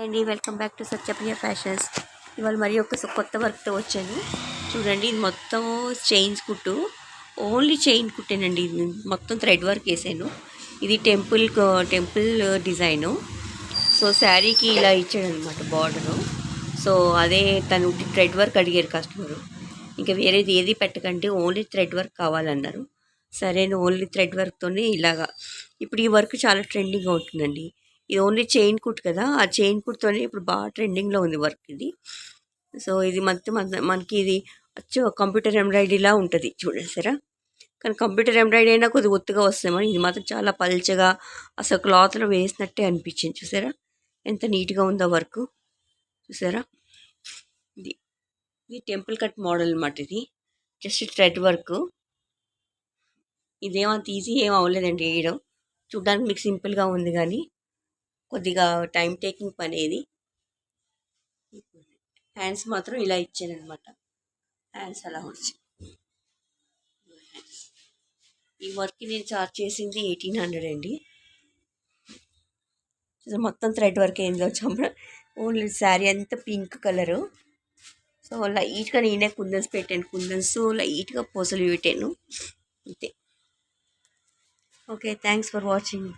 అండి, welcome back to Satyapriya fashions. ఇవాళ మరి ఒక కొత్త వర్క్తో వచ్చాను. చూడండి, ఇది మొత్తం చైన్స్ కుట్టు, ఓన్లీ చైన్ కుట్టేనండి. ఇది మొత్తం థ్రెడ్ వర్క్ వేసాను. ఇది టెంపుల్ డిజైను. సో శారీకి ఇలా ఇచ్చాడు అనమాట బార్డరు. సో అదే తను థ్రెడ్ వర్క్ అడిగారు కస్టమరు. ఇంకా వేరేది ఏది పెట్టకండి, ఓన్లీ థ్రెడ్ వర్క్ కావాలన్నారు. సరే, ఓన్లీ థ్రెడ్ వర్క్తోనే ఇలాగా. ఇప్పుడు ఈ వర్క్ చాలా ట్రెండింగ్గా ఉంటుందండి. ఇది ఓన్లీ చైన్ కుట్ కదా, ఆ చైన్ కుట్తోనే ఇప్పుడు బాగా ట్రెండింగ్లో ఉంది వర్క్ ఇది. సో ఇది మనకి ఇది వచ్చి కంప్యూటర్ ఎంబ్రాయిడరీలా ఉంటుంది చూడండి సరే. కానీ కంప్యూటర్ ఎంబ్రాయిడరీ అయినా కొద్దిగా ఒత్తుగా వస్తామో, ఇది మాత్రం చాలా పల్చగా అసలు క్లాత్లో వేసినట్టే అనిపించింది. చూసారా ఎంత నీట్గా ఉందో వర్క్, చూసారా. ఇది ఇది టెంపుల్ కట్ మోడల్ అన్నమాట. ఇది జస్ట్ థ్రెడ్ వర్క్. ఇదేమంత ఈజీ ఏం అవ్వలేదండి వేయడం. చూడడానికి మీకు సింపుల్గా ఉంది కానీ కొద్దిగా టైం టేకింగ్ పని ఇది. హ్యాండ్స్ మాత్రం ఇలా ఇచ్చానమాట. హ్యాండ్స్ అలా వచ్చి ఈ వర్క్కి నేను చార్జ్ చేసింది 1800 అండి. మొత్తం థ్రెడ్ వర్క్ ఏందో వచ్చాము. ఓన్లీ శారీ అంతా పింక్ కలరు. సో లైట్గా నేనే కుందన్స్ పెట్టాను. కుందన్స్ లైట్గా పూసలు పెట్టాను అంతే. Okay, thanks for watching.